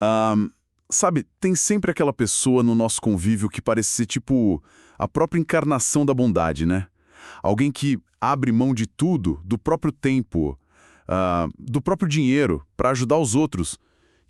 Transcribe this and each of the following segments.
Ah, sabe, tem sempre aquela pessoa no nosso convívio que parece ser tipo a própria encarnação da bondade, né? Alguém que abre mão de tudo, do próprio tempo, do próprio dinheiro, para ajudar os outros.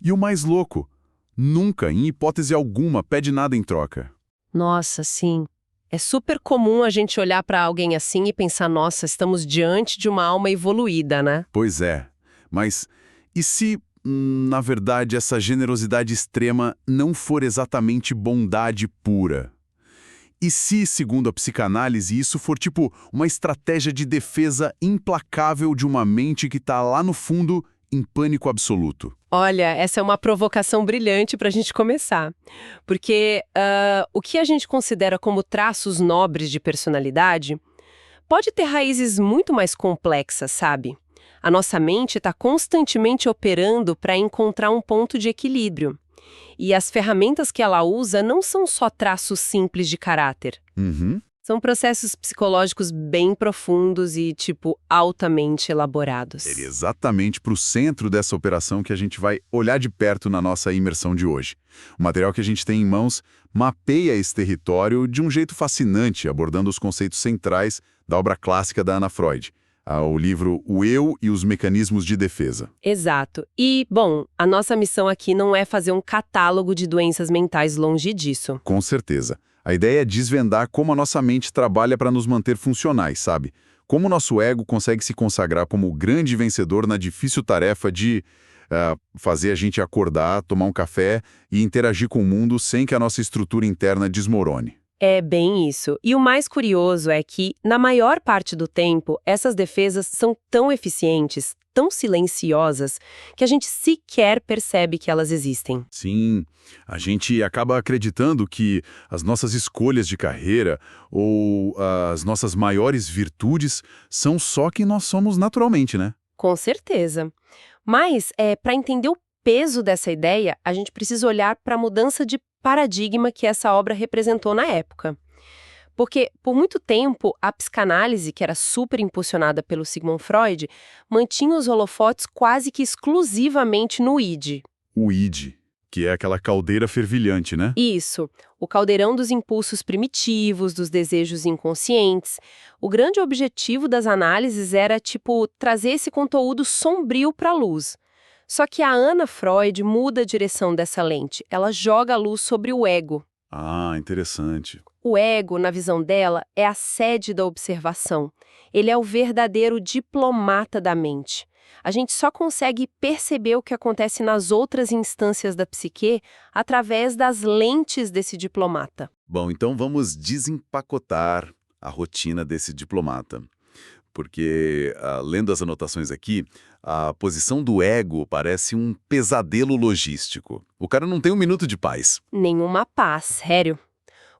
E o mais louco, nunca, em hipótese alguma, pede nada em troca. Nossa, sim. É super comum a gente olhar para alguém assim e pensar, nossa, estamos diante de uma alma evoluída, né? Pois é, mas e se, na verdade, essa generosidade extrema não for exatamente bondade pura? E se, segundo a psicanálise, isso for tipo uma estratégia de defesa implacável de uma mente que está lá no fundo em pânico absoluto? Olha, essa é uma provocação brilhante para a gente começar. Porque o que a gente considera como traços nobres de personalidade pode ter raízes muito mais complexas, sabe? A nossa mente está constantemente operando para encontrar um ponto de equilíbrio. E as ferramentas que ela usa não são só traços simples de caráter. Uhum. São processos psicológicos bem profundos e, tipo, altamente Seria elaborados. exatamente para o centro dessa operação que a gente vai olhar de perto na nossa imersão de hoje. O material que a gente tem em mãos mapeia esse território de um jeito fascinante, abordando os conceitos centrais da obra clássica da Ana Freud, o livro O Eu e os Mecanismos de Defesa. Exato. E, bom, a nossa missão aqui não é fazer um catálogo de doenças mentais longe disso. Com certeza. A ideia é desvendar como a nossa mente trabalha para nos manter funcionais, sabe? Como o nosso ego consegue se consagrar como o grande vencedor na difícil tarefa de fazer a gente acordar, tomar um café e interagir com o mundo sem que a nossa estrutura interna desmorone. É bem isso. E o mais curioso é que, na maior parte do tempo, essas defesas são tão eficientes, tão silenciosas, que a gente sequer percebe que elas existem. Sim, a gente acaba acreditando que as nossas escolhas de carreira ou as nossas maiores virtudes são só quem nós somos naturalmente, né? Com certeza. Mas, para entender o peso dessa ideia, a gente precisa olhar para a mudança de paradigma que essa obra representou na época. Porque, por muito tempo, a psicanálise, que era super impulsionada pelo Sigmund Freud, mantinha os holofotes quase que exclusivamente no id. O id, que é aquela caldeira fervilhante, né? Isso, o caldeirão dos impulsos primitivos, dos desejos inconscientes. O grande objetivo das análises era, tipo, trazer esse conteúdo sombrio para a luz. Só que a Ana Freud muda a direção dessa lente. Ela joga a luz sobre o ego. Ah, interessante. O ego, na visão dela, é a sede da observação. Ele é o verdadeiro diplomata da mente. A gente só consegue perceber o que acontece nas outras instâncias da psique através das lentes desse diplomata. Bom, então vamos desempacotar a rotina desse diplomata. Porque, lendo as anotações aqui, a posição do ego parece um pesadelo logístico. O cara não tem um minuto de paz. Nenhuma paz, sério.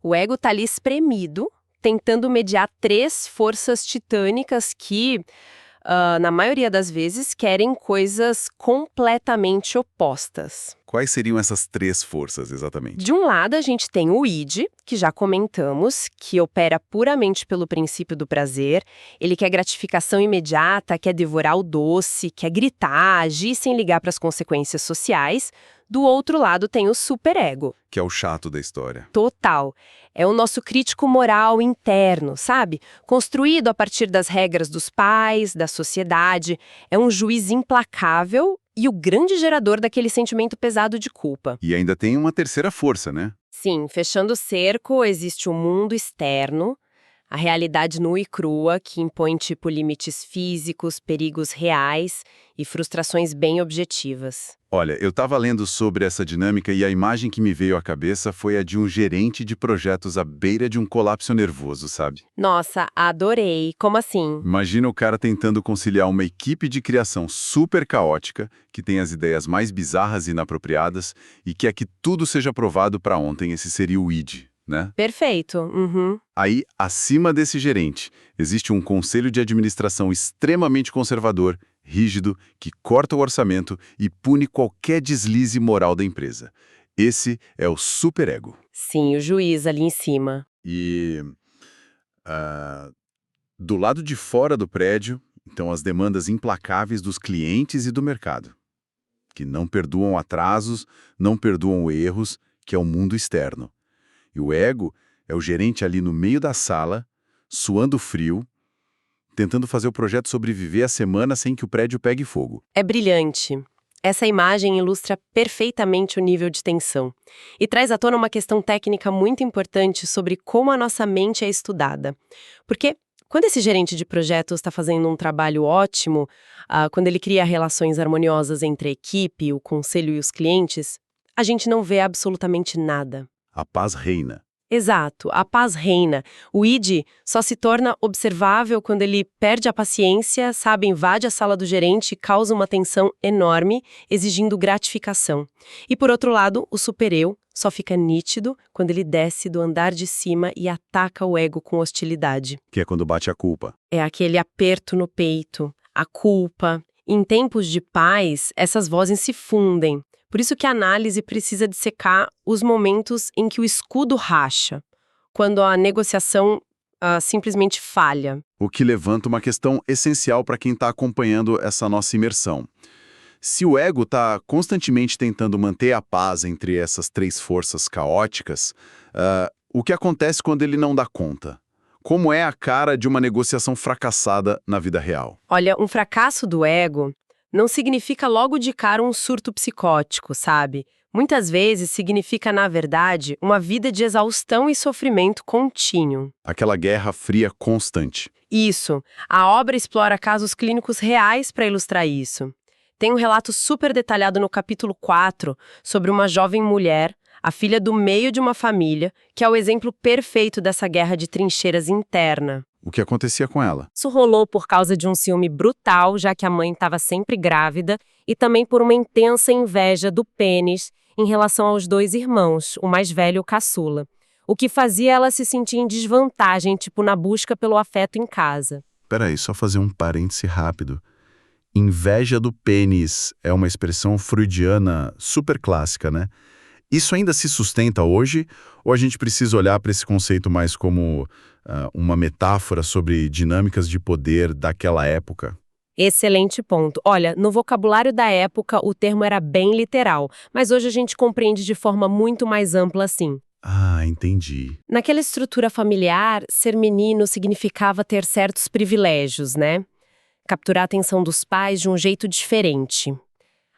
O ego tá ali espremido, tentando mediar três forças titânicas que, na maioria das vezes, querem coisas completamente opostas. Quais seriam essas três forças, exatamente? De um lado, a gente tem o id, que já comentamos, que opera puramente pelo princípio do prazer. Ele quer gratificação imediata, quer devorar o doce, quer gritar, agir sem ligar para as consequências sociais. Do outro lado, tem o superego. Que é o chato da história. Total. É o nosso crítico moral interno, sabe? Construído a partir das regras dos pais, da sociedade. É um juiz implacável e o grande gerador daquele sentimento pesado de culpa. E ainda tem uma terceira força, né? Sim, fechando o cerco, existe o mundo externo, a realidade nua e crua, que impõe tipo limites físicos, perigos reais e frustrações bem objetivas. Olha, eu estava lendo sobre essa dinâmica e a imagem que me veio à cabeça foi a de um gerente de projetos à beira de um colapso nervoso, sabe? Nossa, adorei. Como assim? Imagina o cara tentando conciliar uma equipe de criação super caótica, que tem as ideias mais bizarras e inapropriadas, e quer que tudo seja aprovado para ontem, esse seria o id, né? Perfeito. Uhum. Aí, acima desse gerente, existe um conselho de administração extremamente conservador, rígido, que corta o orçamento e pune qualquer deslize moral da empresa. Esse é o superego. Sim, o juiz ali em cima. E ah, do lado de fora do prédio, então as demandas implacáveis dos clientes e do mercado. O que não perdoam atrasos, não perdoam erros, que é o mundo externo. E o ego é o gerente ali no meio da sala, suando frio, tentando fazer o projeto sobreviver a semana sem que o prédio pegue fogo. É brilhante. Essa imagem ilustra perfeitamente o nível de tensão e traz à tona uma questão técnica muito importante sobre como a nossa mente é estudada. Porque quando esse gerente de projetos está fazendo um trabalho ótimo, quando ele cria relações harmoniosas entre a equipe, o conselho e os clientes, a gente não vê absolutamente nada. A paz reina. Exato, a paz reina. O id só se torna observável quando ele perde a paciência, sabe, invade a sala do gerente e causa uma tensão enorme, exigindo gratificação. E por outro lado, o super-eu só fica nítido quando ele desce do andar de cima e ataca o ego com hostilidade. Que é quando bate a culpa. É aquele aperto no peito, a culpa. Em tempos de paz, essas vozes se fundem. Por isso que a análise precisa dissecar os momentos em que o escudo racha, quando a negociação simplesmente falha. O que levanta uma questão essencial para quem está acompanhando essa nossa imersão. Se o ego está constantemente tentando manter a paz entre essas três forças caóticas, o que acontece quando ele não dá conta? Como é a cara de uma negociação fracassada na vida real? Olha, um fracasso do ego não significa logo de cara um surto psicótico, sabe? Muitas vezes significa, na verdade, uma vida de exaustão e sofrimento contínuo. Aquela guerra fria constante. Isso. A obra explora casos clínicos reais para ilustrar isso. Tem um relato super detalhado no capítulo 4 sobre uma jovem mulher, a filha do meio de uma família, que é o exemplo perfeito dessa guerra de trincheiras interna. O que acontecia com ela? Isso rolou por causa de um ciúme brutal, já que a mãe estava sempre grávida, e também por uma intensa inveja do pênis em relação aos dois irmãos, o mais velho e o caçula. O que fazia ela se sentir em desvantagem, tipo na busca pelo afeto em casa. Peraí, só fazer um parêntese rápido. Inveja do pênis é uma expressão freudiana super clássica, né? Isso ainda se sustenta hoje ou a gente precisa olhar para esse conceito mais como uma metáfora sobre dinâmicas de poder daquela época? Excelente ponto. Olha, no vocabulário da época o termo era bem literal, mas hoje a gente compreende de forma muito mais ampla assim. Ah, entendi. Naquela estrutura familiar, ser menino significava ter certos privilégios, né? Capturar a atenção dos pais de um jeito diferente.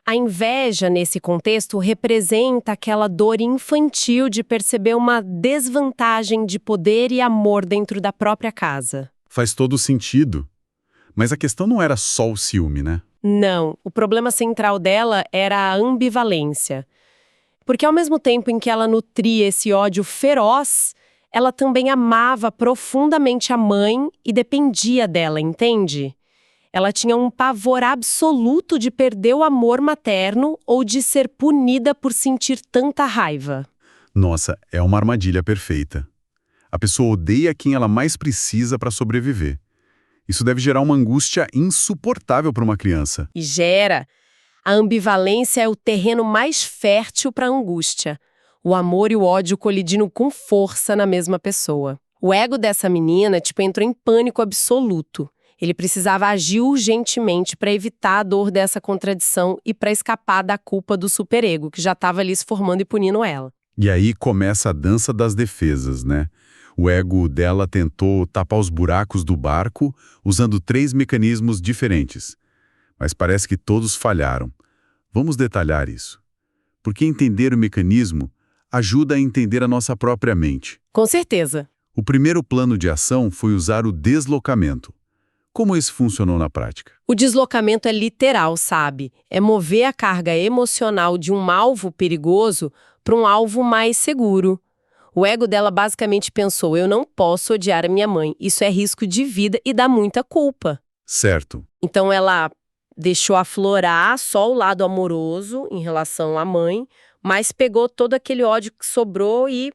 A inveja, nesse contexto, representa aquela dor infantil de perceber uma desvantagem de poder e amor dentro da própria casa. Faz todo sentido. Mas a questão não era só o ciúme, né? Não, o problema central dela era a ambivalência. Porque ao mesmo tempo em que ela nutria esse ódio feroz, ela também amava profundamente a mãe e dependia dela, entende? Ela tinha um pavor absoluto de perder o amor materno ou de ser punida por sentir tanta raiva. Nossa, é uma armadilha perfeita. A pessoa odeia quem ela mais precisa para sobreviver. Isso deve gerar uma angústia insuportável para uma criança. E gera. A ambivalência é o terreno mais fértil para a angústia. O amor e o ódio colidindo com força na mesma pessoa. O ego dessa menina, entrou em pânico absoluto. Ele precisava agir urgentemente para evitar a dor dessa contradição e para escapar da culpa do superego, que já estava ali se formando e punindo ela. E aí começa a dança das defesas, né? O ego dela tentou tapar os buracos do barco usando 3 mecanismos diferentes. Mas parece que todos falharam. Vamos detalhar isso. Porque entender o mecanismo ajuda a entender a nossa própria mente. Com certeza. O primeiro plano de ação foi usar o deslocamento. Como isso funcionou na prática? O deslocamento é literal, sabe? É mover a carga emocional de um alvo perigoso para um alvo mais seguro. O ego dela basicamente pensou, eu não posso odiar a minha mãe, isso é risco de vida e dá muita culpa. Certo. Então ela deixou aflorar só o lado amoroso em relação à mãe, mas pegou todo aquele ódio que sobrou e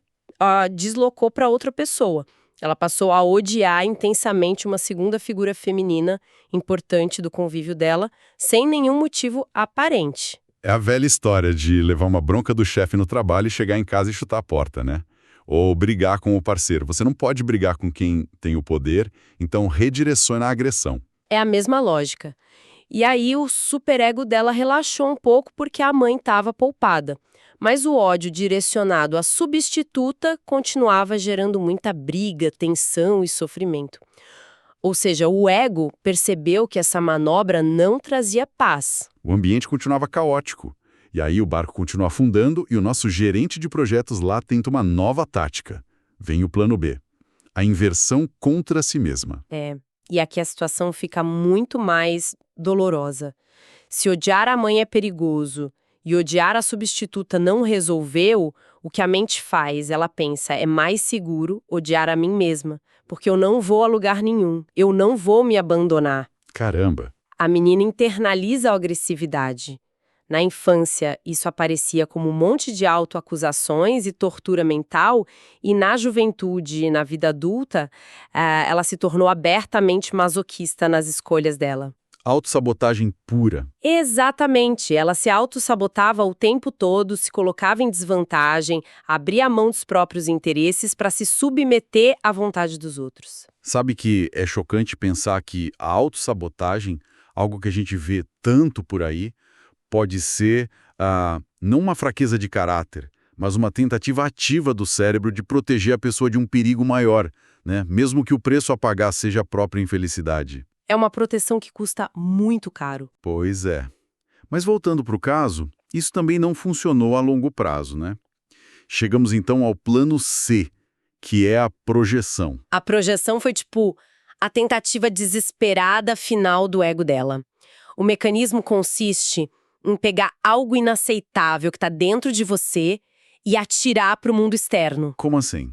deslocou para outra pessoa. Ela passou a odiar intensamente uma segunda figura feminina importante do convívio dela, sem nenhum motivo aparente. É a velha história de levar uma bronca do chefe no trabalho e chegar em casa e chutar a porta, né? Ou brigar com o parceiro. Você não pode brigar com quem tem o poder, então redireciona a agressão. É a mesma lógica. E aí o superego dela relaxou um pouco porque a mãe estava poupada. Mas o ódio direcionado à substituta continuava gerando muita briga, tensão e sofrimento. Ou seja, o ego percebeu que essa manobra não trazia paz. O ambiente continuava caótico. E aí o barco continua afundando e o nosso gerente de projetos lá tenta uma nova tática. Vem o plano B. A inversão contra si mesma. E aqui a situação fica muito mais dolorosa. Se odiar a mãe é perigoso e odiar a substituta não resolveu, o que a mente faz? Ela pensa, é mais seguro odiar a mim mesma, porque eu não vou a lugar nenhum, eu não vou me abandonar. Caramba! A menina internaliza a agressividade. Na infância, isso aparecia como um monte de autoacusações e tortura mental, e na juventude e na vida adulta, ela se tornou abertamente masoquista nas escolhas dela. Autossabotagem pura. Exatamente, ela se autossabotava o tempo todo, se colocava em desvantagem, abria mão dos próprios interesses para se submeter à vontade dos outros. Sabe que é chocante pensar que a autossabotagem, algo que a gente vê tanto por aí, pode ser não uma fraqueza de caráter, mas uma tentativa ativa do cérebro de proteger a pessoa de um perigo maior, né? Mesmo que o preço a pagar seja a própria infelicidade. É uma proteção que custa muito caro. Pois é. Mas voltando para o caso, isso também não funcionou a longo prazo, né? Chegamos então ao plano C, que é a projeção. A projeção foi tipo a tentativa desesperada final do ego dela. O mecanismo consiste em pegar algo inaceitável que está dentro de você e atirar para o mundo externo. Como assim?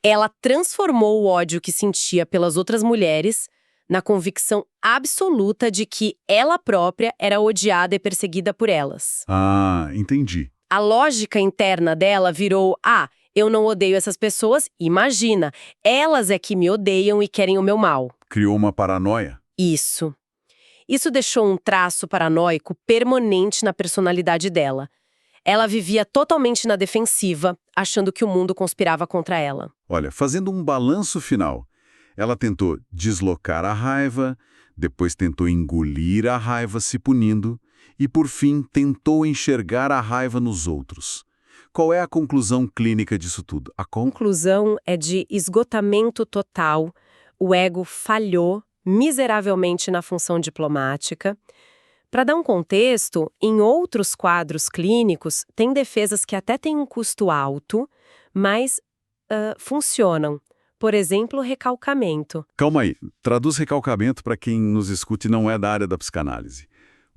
Ela transformou o ódio que sentia pelas outras mulheres na convicção absoluta de que ela própria era odiada e perseguida por elas. Ah, entendi. A lógica interna dela virou, eu não odeio essas pessoas, imagina, elas é que me odeiam e querem o meu mal. Criou uma paranoia? Isso. Isso deixou um traço paranoico permanente na personalidade dela. Ela vivia totalmente na defensiva, achando que o mundo conspirava contra ela. Olha, fazendo um balanço final, ela tentou deslocar a raiva, depois tentou engolir a raiva se punindo e, por fim, tentou enxergar a raiva nos outros. Qual é a conclusão clínica disso tudo? A conclusão é de esgotamento total. O ego falhou miseravelmente na função diplomática. Para dar um contexto, em outros quadros clínicos, tem defesas que até têm um custo alto, mas funcionam. Por exemplo, recalcamento. Calma aí, traduz recalcamento para quem nos escute e não é da área da psicanálise.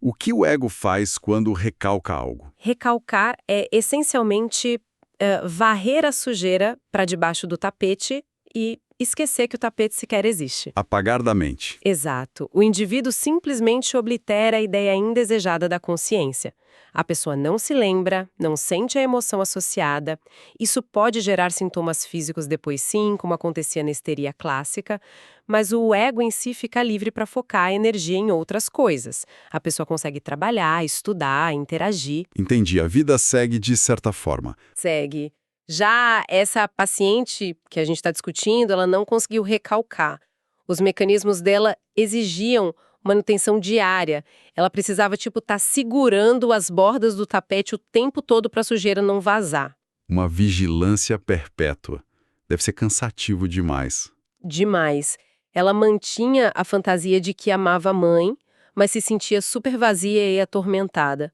O que o ego faz quando recalca algo? Recalcar é essencialmente varrer a sujeira para debaixo do tapete e esquecer que o tapete sequer existe. Apagar da mente. Exato. O indivíduo simplesmente oblitera a ideia indesejada da consciência. A pessoa não se lembra, não sente a emoção associada. Isso pode gerar sintomas físicos depois sim, como acontecia na histeria clássica, mas o ego em si fica livre para focar a energia em outras coisas. A pessoa consegue trabalhar, estudar, interagir. Entendi, a vida segue de certa forma. Segue. Já essa paciente que a gente está discutindo, ela não conseguiu recalcar. Os mecanismos dela exigiam manutenção diária. Ela precisava, estar segurando as bordas do tapete o tempo todo para a sujeira não vazar. Uma vigilância perpétua. Deve ser cansativo demais. Demais. Ela mantinha a fantasia de que amava a mãe, mas se sentia super vazia e atormentada.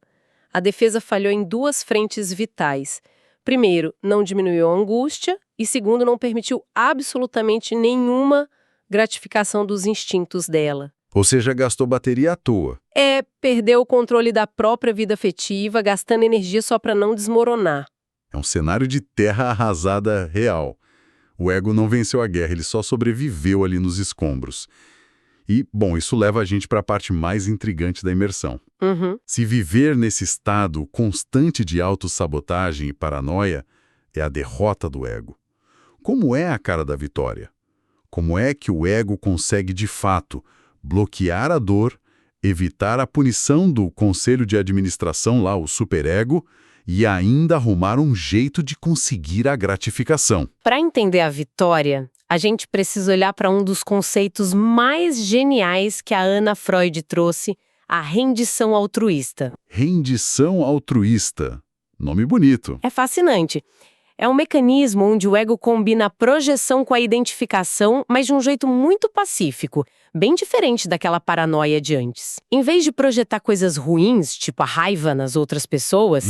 A defesa falhou em duas frentes vitais. Primeiro, não diminuiu a angústia e, segundo, não permitiu absolutamente nenhuma gratificação dos instintos dela. Ou seja, gastou bateria à toa. Perdeu o controle da própria vida afetiva, gastando energia só para não desmoronar. É um cenário de terra arrasada real. O ego não venceu a guerra, ele só sobreviveu ali nos escombros. E, bom, isso leva a gente para a parte mais intrigante da imersão. Se viver nesse estado constante de autossabotagem e paranoia é a derrota do ego. Como é a cara da vitória? Como é que o ego consegue, de fato, bloquear a dor, evitar a punição do conselho de administração lá, o superego, e ainda arrumar um jeito de conseguir a gratificação? Para entender a vitória, a gente precisa olhar para um dos conceitos mais geniais que a Anna Freud trouxe A rendição altruísta. Rendição altruísta. Nome bonito. É fascinante. É um mecanismo onde o ego combina a projeção com a identificação, mas de um jeito muito pacífico, bem diferente daquela paranoia de antes. Em vez de projetar coisas ruins, tipo a raiva nas outras pessoas,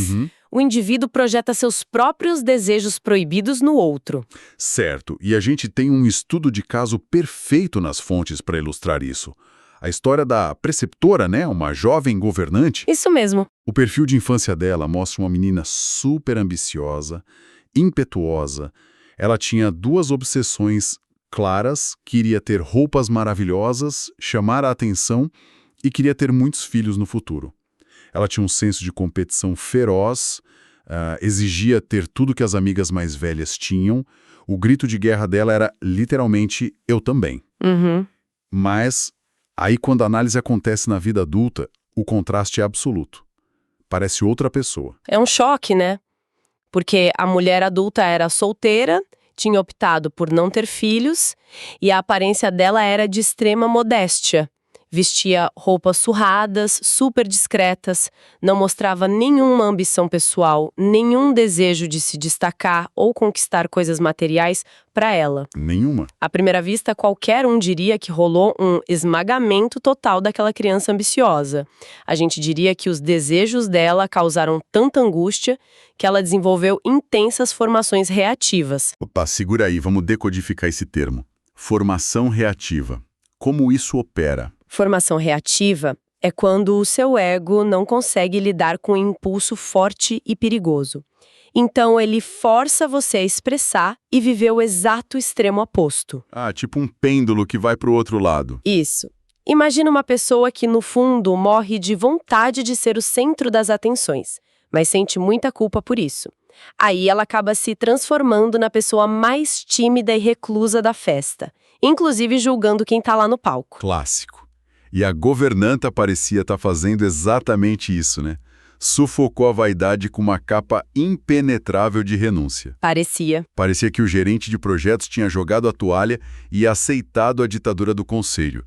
o indivíduo projeta seus próprios desejos proibidos no outro. Certo, e a gente tem um estudo de caso perfeito nas fontes para ilustrar isso. A história da preceptora, né? Uma jovem governante. Isso mesmo. O perfil de infância dela mostra uma menina super ambiciosa, impetuosa. Ela tinha duas obsessões claras, queria ter roupas maravilhosas, chamar a atenção e queria ter muitos filhos no futuro. Ela tinha um senso de competição feroz, exigia ter tudo que as amigas mais velhas tinham. O grito de guerra dela era literalmente "eu também". Mas aí quando a análise acontece na vida adulta, o contraste é absoluto. Parece outra pessoa. É um choque, né? Porque a mulher adulta era solteira, tinha optado por não ter filhos e a aparência dela era de extrema modéstia. Vestia roupas surradas, super discretas, não mostrava nenhuma ambição pessoal, nenhum desejo de se destacar ou conquistar coisas materiais para ela. Nenhuma. À primeira vista, qualquer um diria que rolou um esmagamento total daquela criança ambiciosa. A gente diria que os desejos dela causaram tanta angústia que ela desenvolveu intensas formações reativas. Opa, segura aí, vamos decodificar esse termo. Formação reativa. Como isso opera? Formação reativa é quando o seu ego não consegue lidar com um impulso forte e perigoso. Então ele força você a expressar e viver o exato extremo oposto. Ah, tipo um pêndulo que vai para o outro lado. Isso. Imagina uma pessoa que, no fundo, morre de vontade de ser o centro das atenções, mas sente muita culpa por isso. Aí ela acaba se transformando na pessoa mais tímida e reclusa da festa, inclusive julgando quem tá lá no palco. Clássico. E a governanta parecia estar fazendo exatamente isso, né? Sufocou a vaidade com uma capa impenetrável de renúncia. Parecia. Parecia que o gerente de projetos tinha jogado a toalha e aceitado a ditadura do conselho.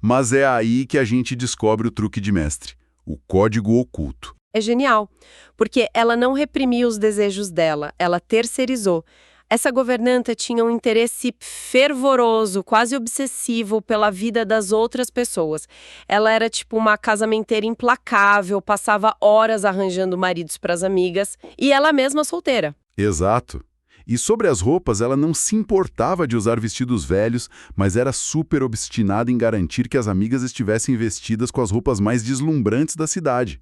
Mas é aí que a gente descobre o truque de mestre, o código oculto. É genial, porque ela não reprimia os desejos dela, ela terceirizou. Essa governanta tinha um interesse fervoroso, quase obsessivo pela vida das outras pessoas. Ela era tipo uma casamenteira implacável, passava horas arranjando maridos para as amigas e ela mesma solteira. Exato. E sobre as roupas, ela não se importava de usar vestidos velhos, mas era super obstinada em garantir que as amigas estivessem vestidas com as roupas mais deslumbrantes da cidade.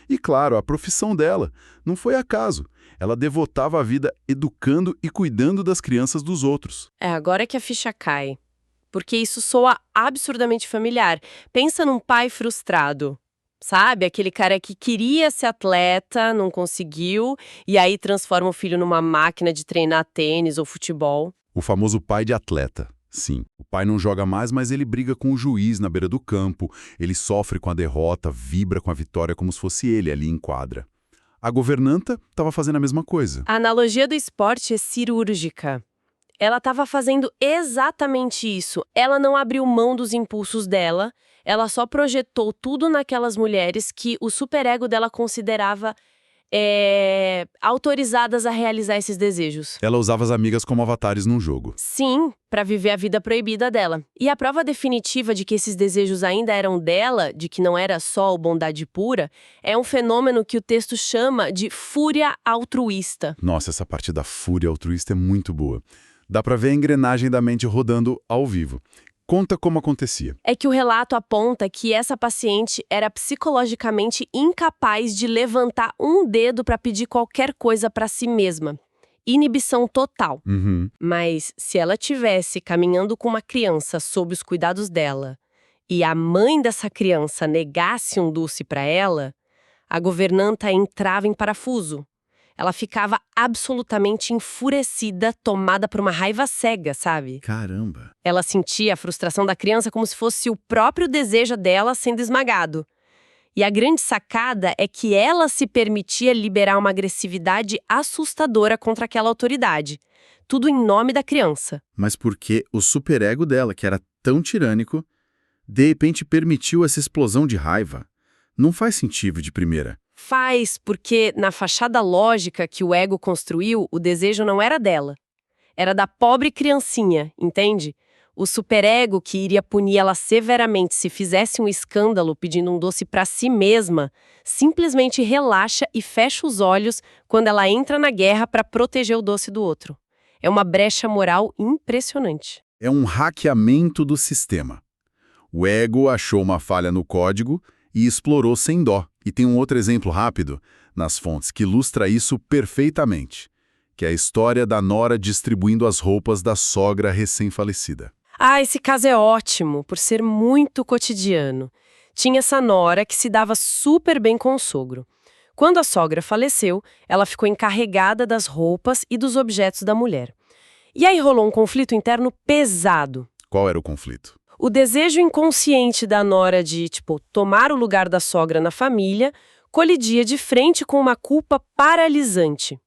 E claro, a profissão dela não foi acaso. Ela devotava a vida educando e cuidando das crianças dos outros. Agora é que a ficha cai. Porque isso soa absurdamente familiar. Pensa num pai frustrado. Sabe? Aquele cara que queria ser atleta, não conseguiu, e aí transforma o filho numa máquina de treinar tênis ou futebol. O famoso pai de atleta. Sim, o pai não joga mais, mas ele briga com o juiz na beira do campo, ele sofre com a derrota, vibra com a vitória como se fosse ele ali em quadra. A governanta estava fazendo a mesma coisa. A analogia do esporte é cirúrgica. Ela estava fazendo exatamente isso. Ela não abriu mão dos impulsos dela, ela só projetou tudo naquelas mulheres que o superego dela considerava autorizadas a realizar esses desejos. Ela usava as amigas como avatares num jogo. Sim, para viver a vida proibida dela. E a prova definitiva de que esses desejos ainda eram dela, de que não era só bondade pura, é um fenômeno que o texto chama de fúria altruísta. Nossa, essa parte da fúria altruísta é muito boa. Dá pra ver a engrenagem da mente rodando ao vivo. Conta como acontecia. É que o relato aponta que essa paciente era psicologicamente incapaz de levantar um dedo para pedir qualquer coisa para si mesma. Inibição total. Mas se ela tivesse caminhando com uma criança sob os cuidados dela e a mãe dessa criança negasse um doce para ela, a governanta entrava em parafuso. Ela ficava absolutamente enfurecida, tomada por uma raiva cega, sabe? Caramba! Ela sentia a frustração da criança como se fosse o próprio desejo dela sendo esmagado. E a grande sacada é que ela se permitia liberar uma agressividade assustadora contra aquela autoridade. Tudo em nome da criança. Mas porque o superego dela, que era tão tirânico, de repente permitiu essa explosão de raiva. Não faz sentido de primeira. Faz, porque na fachada lógica que o ego construiu, o desejo não era dela. Era da pobre criancinha, entende? O superego que iria punir ela severamente se fizesse um escândalo pedindo um doce para si mesma, simplesmente relaxa e fecha os olhos quando ela entra na guerra para proteger o doce do outro. É uma brecha moral impressionante. É um hackeamento do sistema. O ego achou uma falha no código e explorou sem dó. E tem um outro exemplo rápido nas fontes que ilustra isso perfeitamente, que é a história da nora distribuindo as roupas da sogra recém-falecida. Ah, esse caso é ótimo, por ser muito cotidiano. Tinha essa nora que se dava super bem com o sogro. Quando a sogra faleceu, ela ficou encarregada das roupas e dos objetos da mulher. E aí rolou um conflito interno pesado. Qual era o conflito? O desejo inconsciente da nora de, tomar o lugar da sogra na família colidia de frente com uma culpa paralisante.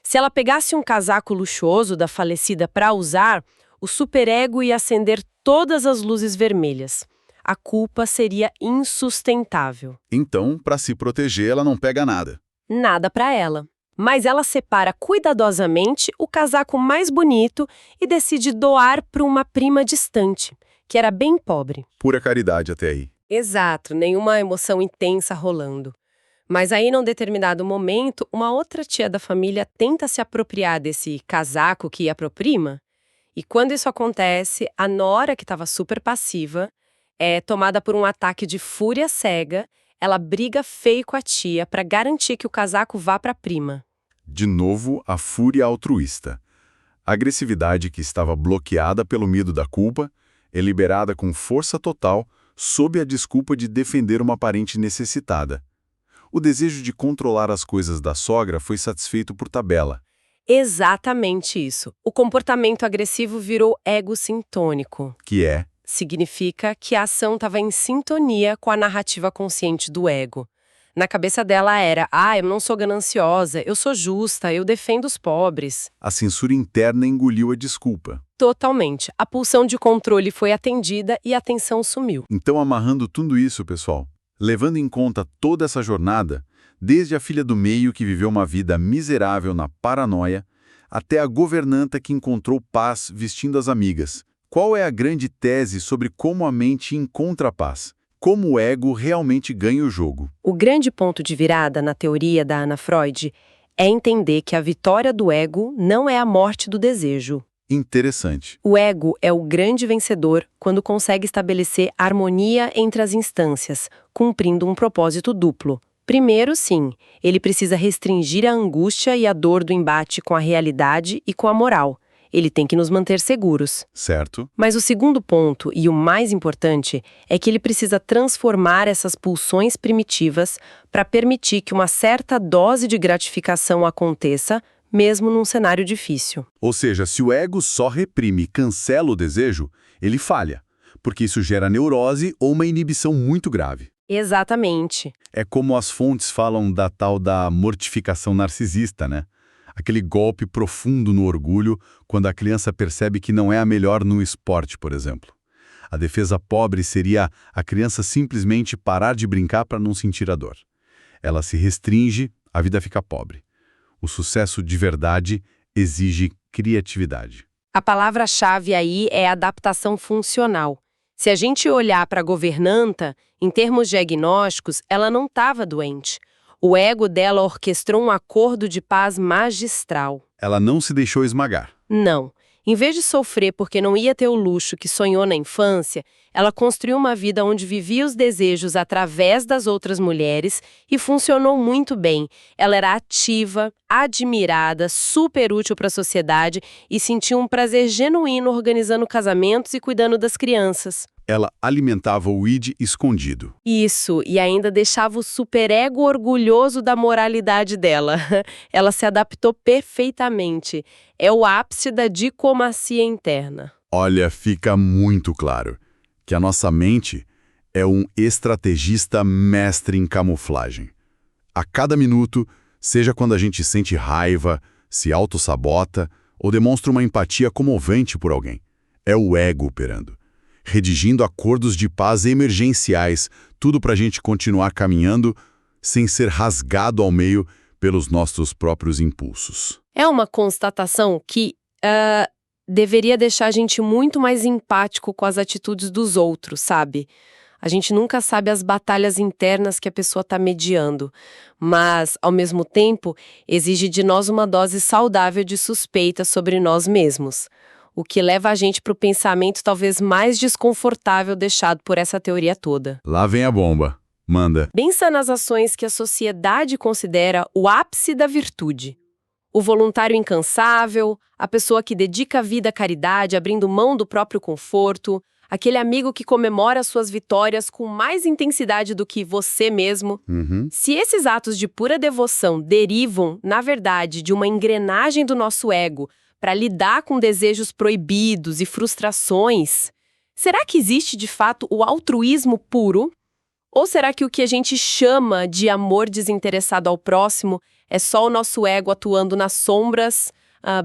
Se ela pegasse um casaco luxuoso da falecida para usar, o superego ia acender todas as luzes vermelhas. A culpa seria insustentável. Então, para se proteger, ela não pega nada. Nada para ela. Mas ela separa cuidadosamente o casaco mais bonito e decide doar para uma prima distante, que era bem pobre. Pura caridade até aí. Exato, nenhuma emoção intensa rolando. Mas aí, num determinado momento, uma outra tia da família tenta se apropriar desse casaco que ia pro prima. E quando isso acontece, a nora, que estava super passiva, é tomada por um ataque de fúria cega. Ela briga feio com a tia para garantir que o casaco vá pra prima. De novo, a fúria altruísta. A agressividade que estava bloqueada pelo medo da culpa é liberada com força total sob a desculpa de defender uma parente necessitada. O desejo de controlar as coisas da sogra foi satisfeito por tabela. Exatamente isso. O comportamento agressivo virou ego sintônico. Que é? Significa que a ação estava em sintonia com a narrativa consciente do ego. Na cabeça dela era, eu não sou gananciosa, eu sou justa, eu defendo os pobres. A censura interna engoliu a desculpa. Totalmente. A pulsão de controle foi atendida e a tensão sumiu. Então, amarrando tudo isso, pessoal, levando em conta toda essa jornada, desde a filha do meio que viveu uma vida miserável na paranoia, até a governanta que encontrou paz vestindo as amigas. Qual é a grande tese sobre como a mente encontra a paz? Como o ego realmente ganha o jogo? O grande ponto de virada na teoria da Anna Freud é entender que a vitória do ego não é a morte do desejo. Interessante. O ego é o grande vencedor quando consegue estabelecer harmonia entre as instâncias, cumprindo um propósito duplo. Primeiro, sim, ele precisa restringir a angústia e a dor do embate com a realidade e com a moral. Ele tem que nos manter seguros. Certo. Mas o segundo ponto, e o mais importante, é que ele precisa transformar essas pulsões primitivas para permitir que uma certa dose de gratificação aconteça, mesmo num cenário difícil. Ou seja, se o ego só reprime e cancela o desejo, ele falha, porque isso gera neurose ou uma inibição muito grave. Exatamente. É como as fontes falam da tal da mortificação narcisista, né? Aquele golpe profundo no orgulho quando a criança percebe que não é a melhor no esporte, por exemplo. A defesa pobre seria a criança simplesmente parar de brincar para não sentir a dor. Ela se restringe, a vida fica pobre. O sucesso de verdade exige criatividade. A palavra-chave aí é adaptação funcional. Se a gente olhar para a governanta, em termos diagnósticos, ela não estava doente. O ego dela orquestrou um acordo de paz magistral. Ela não se deixou esmagar. Não. Em vez de sofrer porque não ia ter o luxo que sonhou na infância, ela construiu uma vida onde vivia os desejos através das outras mulheres e funcionou muito bem. Ela era ativa, admirada, super útil para a sociedade e sentia um prazer genuíno organizando casamentos e cuidando das crianças. Ela alimentava o id escondido. Isso, e ainda deixava o superego orgulhoso da moralidade dela. Ela se adaptou perfeitamente. É o ápice da dicomacia interna. Olha, fica muito claro que a nossa mente é um estrategista mestre em camuflagem. A cada minuto, seja quando a gente sente raiva, se autossabota ou demonstra uma empatia comovente por alguém, é o ego operando. redigindo acordos de paz emergenciais, tudo para a gente continuar caminhando sem ser rasgado ao meio pelos nossos próprios impulsos. É uma constatação que deveria deixar a gente muito mais empático com as atitudes dos outros, sabe? A gente nunca sabe as batalhas internas que a pessoa está mediando, mas, ao mesmo tempo, exige de nós uma dose saudável de suspeita sobre nós mesmos, o que leva a gente para o pensamento talvez mais desconfortável deixado por essa teoria toda. Lá vem a bomba. Manda. Pensa nas ações que a sociedade considera o ápice da virtude. O voluntário incansável, a pessoa que dedica a vida à caridade, abrindo mão do próprio conforto, aquele amigo que comemora suas vitórias com mais intensidade do que você mesmo. Se esses atos de pura devoção derivam, na verdade, de uma engrenagem do nosso ego para lidar com desejos proibidos e frustrações, será que existe de fato o altruísmo puro? Ou será que o que a gente chama de amor desinteressado ao próximo é só o nosso ego atuando nas sombras,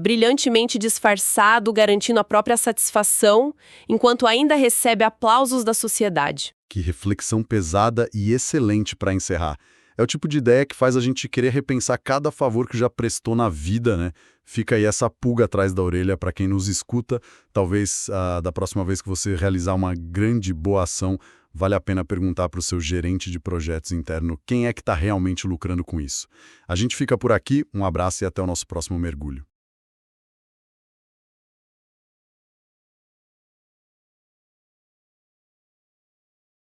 brilhantemente disfarçado, garantindo a própria satisfação, enquanto ainda recebe aplausos da sociedade? Que reflexão pesada e excelente para encerrar. É o tipo de ideia que faz a gente querer repensar cada favor que já prestou na vida, né? Fica aí essa pulga atrás da orelha para quem nos escuta. Talvez da próxima vez que você realizar uma grande boa ação, vale a pena perguntar para o seu gerente de projetos interno quem é que está realmente lucrando com isso. A gente fica por aqui, um abraço e até o nosso próximo mergulho.